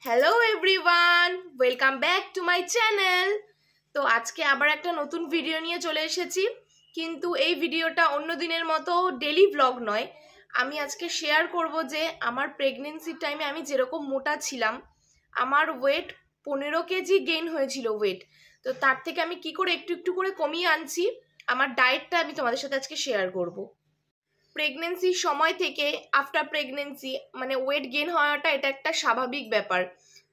Hello everyone, welcome back to my channel. তো আজকে আবার একটা নতুন ভিডিও নিয়ে চলে এসেছি, কিন্তু এই ভিডিওটা অন্য দিনের মতো ডেলি ব্লগ নয়। আমি আজকে শেয়ার করব যে আমার প্রেগনেন্সির টাইমে আমি যেরকম মোটা ছিলাম, আমার ওয়েট 15 কেজি গেইন হয়েছিল ওয়েট। তো তার থেকে আমি কি করে একটু একটু করে কমিয়ে আনছি, আমার ডায়েটটা আমি তোমাদের সাথে আজকে শেয়ার করব। প্রেগনেন্সির সময় থেকে আফটার প্রেগনেন্সি মানে ওয়েট গেইন হওয়াটা এটা একটা স্বাভাবিক ব্যাপার।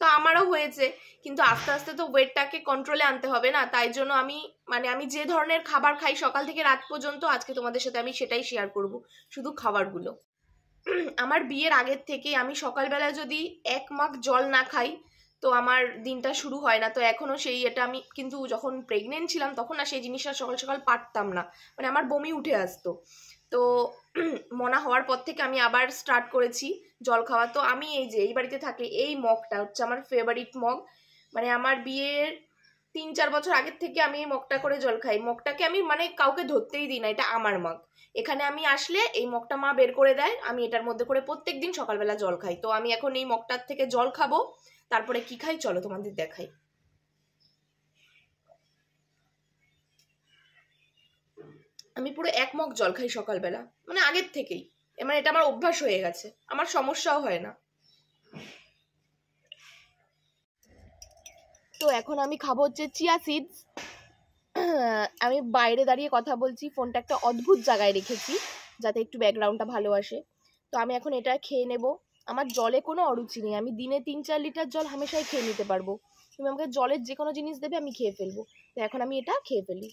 তো আমারও হয়েছে, কিন্তু আস্তে আস্তে তো ওয়েটটাকে কন্ট্রোলে আনতে হবে না। তাই জন্য আমি যে ধরনের খাবার খাই সকাল থেকে রাত পর্যন্ত, আজকে তোমাদের সাথে আমি সেটাই শেয়ার করব, শুধু খাবারগুলো। আমার বিয়ের আগের থেকে আমি সকালবেলা যদি 1 মগ জল না খাই তো আমার দিনটা শুরু হয় না। তো এখনো এটা আমি কিন্তু যখন প্রেগনেন্ট ছিলাম তখন না সেই জিনিসটা সকাল সকাল পারতাম না, মানে আমার বমি উঠে আসতো। তো মনা হওয়ার পর থেকে আমি আবার স্টার্ট করেছি জল খাওয়া। তো আমি এই বাড়িতে থাকি, এই মগটা হচ্ছে আমার ফেভারিট মগ। মানে আমার বিয়ের 3-4 বছর আগের থেকে আমি এই মগটা করে জল খাই। মগটাকে আমি মানে কাউকে ধরতেই দিই না, এটা আমার মগ। এখানে আমি আসলে এই মগটা মা বের করে দেয়, আমি এটার মধ্যে করে প্রত্যেকদিন সকালবেলা জল খাই। তো আমি এখন এই মগটার থেকে জল খাবো, তারপরে কি খাই চলো তোমাদের দেখাই। আমি পুরো 1 মগ জল খাই সকালবেলা, মানে আগের থেকেই, মানে এটা আমার অভ্যাস হয়ে গেছে, আমার সমস্যাও হয় না। তো এখন আমি খাবো হচ্ছে চিয়া সিডস। আমি বাইরে দাঁড়িয়ে কথা বলছি, ফোনটা একটা অদ্ভুত জায়গায় রেখেছি যাতে একটু ব্যাকগ্রাউন্ডটা ভালো আসে। তো আমি এখন এটা খেয়ে নেব। আমার জলে কোনো অরুচি নেই, আমি দিনে 3-4 লিটার জল হামেশাই খেয়ে নিতে পারবো। তুমি আমাকে জলের যে কোনো জিনিস দেবে আমি খেয়ে ফেলবো। তো এখন আমি এটা খেয়ে ফেলি।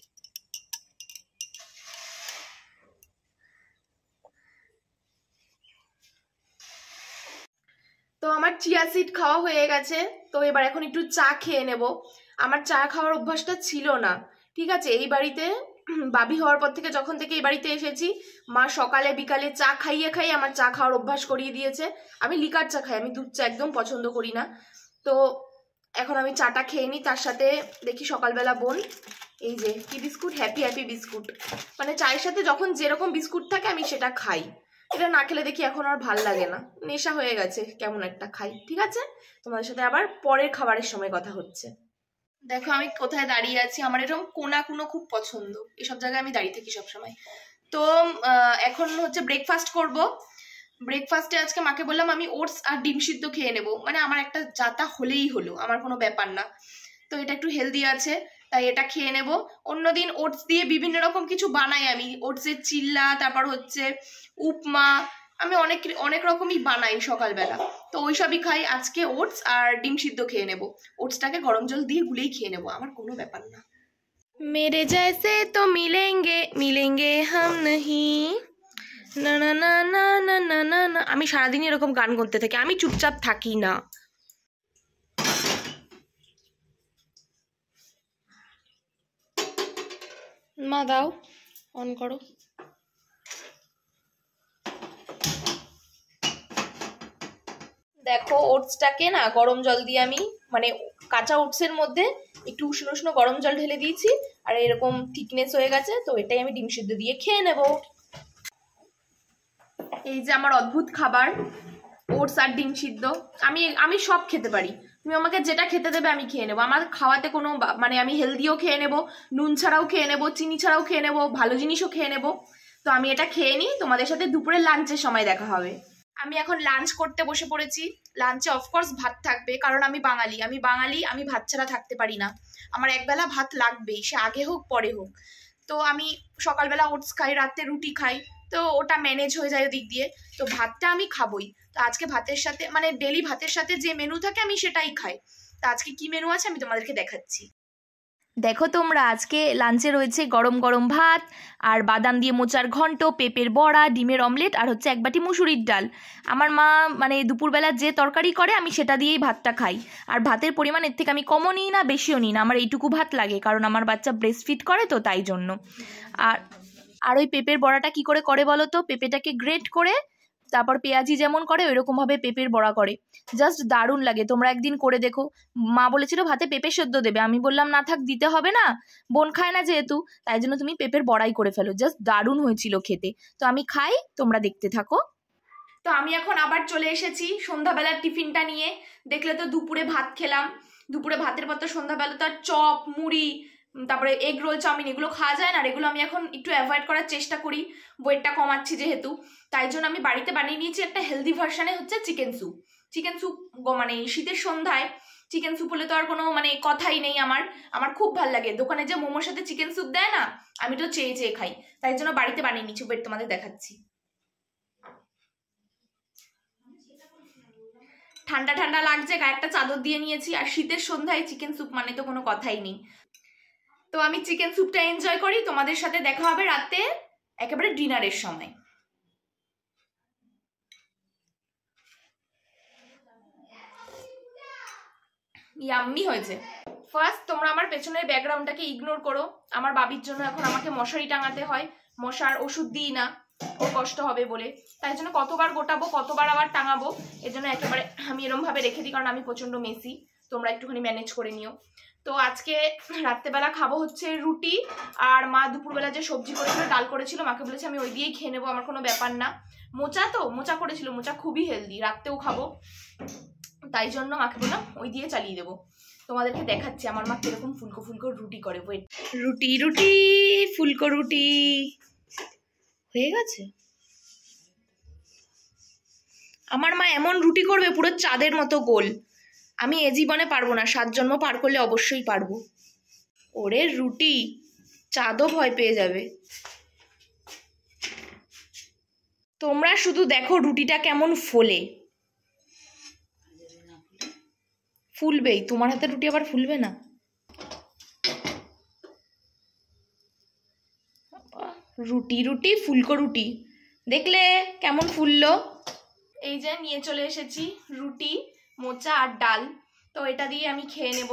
তো আমার চিয়া সিড খাওয়া হয়ে গেছে। তো এবার এখন একটু চা খেয়ে নেব। আমার চা খাওয়ার অভ্যাসটা ছিল না, ঠিক আছে। এই বাড়িতে বাবি হওয়ার পর থেকে, যখন থেকে এই বাড়িতে এসেছি, মা সকালে বিকালে চা খাইয়ে খাইয়ে আমার চা খাওয়ার অভ্যাস করিয়ে দিয়েছে। আমি লিকার চা খাই, আমি দুধ চা একদম পছন্দ করি না। তো এখন আমি চাটা খেয়ে নিই, তার সাথে দেখি সকালবেলা বোন এই যে কি বিস্কুট, হ্যাপি হ্যাপি বিস্কুট। মানে চায়ের সাথে যখন যেরকম বিস্কুট থাকে আমি সেটা খাই। এটা না খেলে দেখি এখন আর ভাল লাগে না, নেশা হয়ে গেছে কেমন একটা খাই। ঠিক আছে, তোমাদের সাথে আবার পরের খাবারের সময় কথা হচ্ছে। দেখো আমি কোথায় দাঁড়িয়ে আছি, আমার এরকম কোনা কুনো খুব পছন্দ, এসব জায়গায় আমি দাঁড়িয়ে থাকি সবসময়। তো এখন হচ্ছে ব্রেকফাস্ট করব। ব্রেকফাস্টে আজকে মাকে বললাম আমি ওটস আর ডিম সিদ্ধ খেয়ে নেব, মানে আমার একটা যাতা হলেই হলো, আমার কোনো ব্যাপার না। তো এটা একটু হেলদি আছে তাই এটা খেয়ে নেব। অন্যদিন ওটস দিয়ে বিভিন্ন রকম কিছু বানাই, আমি ওটসের চিল্লা, তারপর হচ্ছে উপমা, আমি অনেক অনেক রকমই বানাই সকালবেলা। তো ওইসবই খাই। আজকে ওটস আর ডিম সিদ্ধ খেয়ে নেব। ওটসটাকে গরম জল দিয়ে গুলেই খেয়ে নেব, আমার কোনো ব্যাপার না। মেরে জैसे তো মিলেঙ্গে মিলেঙ্গে হাম नहीं, না না না না না না না না। আমি সারাদিন এরকম গান করতে থাকি, আমি চুপচাপ থাকি না। মা দাও, অন করো। দেখো ওটসটাকে না গরম জল দিয়ে আমি, মানে কাঁচা ওটসের মধ্যে একটু উষ্ণ উষ্ণ গরম জল ঢেলে দিয়েছি, আর এরকম থিকনেস হয়ে গেছে। তো এটাই আমি ডিম সিদ্ধ দিয়ে খেয়ে নেব। এই যে আমার অদ্ভুত খাবার, ওটস আর ডিম সিদ্ধ। আমি আমি সব খেতে পারি, তুমি আমাকে যেটা খেতে দেবে আমি খেয়ে নেবো। আমার খাওয়াতে কোনো মানে আমি হেলদিও খেয়ে নেবো, নুন ছাড়াও খেয়ে নেবো, চিনি ছাড়াও খেয়ে নেবো, ভালো জিনিসও খেয়ে নেবো। তো আমি এটা খেয়ে নিই, তোমাদের সাথে দুপুরে লাঞ্চের সময় দেখা হবে। আমি এখন লাঞ্চ করতে বসে পড়েছি। লাঞ্চে অফকোর্স ভাত থাকবে, কারণ আমি বাঙালি, আমি ভাত ছাড়া থাকতে পারি না। আমার একবেলা ভাত লাগবেই, সে আগে হোক পরে হোক। তো আমি সকালবেলা ওটস খাই, রাতে রুটি খাই, তো ওটা ম্যানেজ হয়ে যায় ওদিক দিয়ে। তো ভাতটা আমি খাবই। তো আজকে ভাতের সাথে, মানে ডেলি ভাতের সাথে যে মেনু থাকে আমি সেটাই খাই। তো আজকে কি মেনু আছে আমি তোমাদেরকে দেখাচ্ছি। দেখো তোমরা, আজকে লাঞ্চে রয়েছে গরম গরম ভাত, আর বাদাম দিয়ে মোচার ঘন্ট, পেঁপের বড়া, ডিমের অমলেট, আর হচ্ছে এক বাটি মুসুরির ডাল। আমার মা মানে দুপুরবেলা যে তরকারি করে আমি সেটা দিয়েই ভাতটা খাই। আর ভাতের পরিমাণ এর থেকে আমি কমও নিই না বেশিও নিই না, আমার এইটুকু ভাত লাগে, কারণ আমার বাচ্চা ব্রেস্ট ফিড করে তো তাই জন্য। আর আর ওই পেঁপের বড়াটা কি করে করে বলো তো, পেঁপেটাকে গ্রেট করে তারপর পেঁয়াজি যেমন করে ওইরকম ভাবে পেঁপের বড়া করে, জাস্ট দারুণ লাগে। তোমরা একদিন করে দেখো। মা বলেছিল ভাতে পেঁপে সেদ্ধ দেবে, আমি বললাম না থাক, দিতে হবে না, বোন খায় না যেহেতু, তাই জন্য তুমি পেঁপের বড়াই করে ফেলো, জাস্ট দারুণ হয়েছিল খেতে। তো আমি খাই, তোমরা দেখতে থাকো। তো আমি এখন আবার চলে এসেছি সন্ধ্যাবেলার টিফিনটা নিয়ে। দেখলে তো দুপুরে ভাত খেলাম, দুপুরে ভাতের পর তো সন্ধ্যাবেলা তো আর চপ মুড়ি তারপরে এগ রোল চাউমিন এগুলো খাওয়া যায় না, আর এগুলো আমি এখন একটু অ্যাভয়েড করার চেষ্টা করি, ওয়েটটা কমাচ্ছি যেহেতু। তাই জন্য আমি বাড়িতে বানিয়ে নিয়েছি একটা হেলদি ভার্সানে হচ্ছে চিকেন স্যুপ। চিকেন স্যুপ মানে শীতের সন্ধ্যায় চিকেন স্যুপ হলে তো আর কোনো মানে কথাই নেই। আমার খুব ভালো লাগে। দোকানে যে মোমোর সাথে চিকেন স্যুপ দেয় না, আমি তো চেয়ে চেয়ে খাই। তাই জন্য বাড়িতে বানিয়ে নিচ্ছি, ওয়েট তোমাদের দেখাচ্ছি। ঠান্ডা ঠান্ডা লাগছে, গায়ে একটা চাদর দিয়ে নিয়েছি, আর শীতের সন্ধ্যায় চিকেন স্যুপ মানে তো কোনো কথাই নেই। তো আমি চিকেন স্যুপটা এনজয় করি, তোমাদের সাথে দেখা হবে রাতে একেবারে ডিনারের সময়। ইয়াম্মি হয়েছে। ফার্স্ট তোমরা আমার পেছনের ব্যাকগ্রাউন্ডটাকে ইগনোর করো। আমার বাবির জন্য এখন আমাকে মশারি টাঙাতে হয়, মশার ওষুধ দিই না, ওর কষ্ট হবে বলে। তাই জন্য কতবার গোটাবো, কতবার আবার টাঙাবো, এর জন্য একেবারে আমি এরম ভাবে রেখে দিই, কারণ আমি প্রচন্ড মেসি। তোমরা একটুখানি ম্যানেজ করে নিও। তো আজকে রাত্রেবেলা খাবো হচ্ছে রুটি, আর মা দুপুরবেলা যে সবজি করেছিল ডাল করেছিল, মাকে বলেছি আমি ওই দিয়েই খেয়ে নেবো, আমার কোনো ব্যাপার না। মোচা করেছিল, মোচা খুবই হেলদি, রাত্রেও খাবো, তাই জন্য মাকে বললাম ওই দিয়ে চালিয়ে দেবো। তোমাদেরকে দেখাচ্ছি আমার মা কিরকম ফুলকো ফুলকো রুটি করে। ওয়েট, রুটি রুটি ফুলকো রুটি হয়ে গেছে। আমার মা এমন রুটি করবে পুরো চাঁদের মতো গোল। আমি এ জীবনে পারবো না, 7 জন্ম পার করলে অবশ্যই পারবো। ওরে রুটি, চাঁদও ভয় পেয়ে যাবে। তোমরা শুধু দেখো রুটিটা কেমন ফোলে। ফুলবেই, তোমার হাতে রুটি আবার ফুলবে না? রুটি রুটি ফুলকো রুটি, দেখলে কেমন ফুললো। এই যে নিয়ে চলে এসেছি রুটি, মোচা আর ডাল। তো এটা দিয়ে আমি খেয়ে নেব।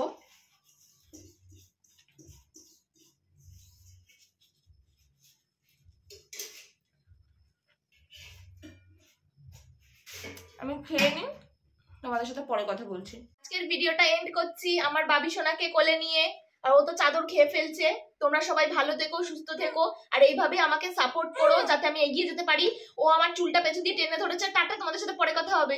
আমি খেয়ে নিই, তোমাদের সাথে পরে কথা বলছি। আজকের ভিডিওটা এন্ড করছি আমার বাবি সোনাকে কোলে নিয়ে, আর ও তো চাদর খেয়ে ফেলছে। তোমরা সবাই ভালো থেকো, সুস্থ থেকো, আর এইভাবে আমাকে সাপোর্ট করো যাতে আমি এগিয়ে যেতে পারি। ও আমার চুলটা পেছন দিয়ে টেনে ধরেছে। টাটা, তোমাদের সাথে পরে কথা হবে।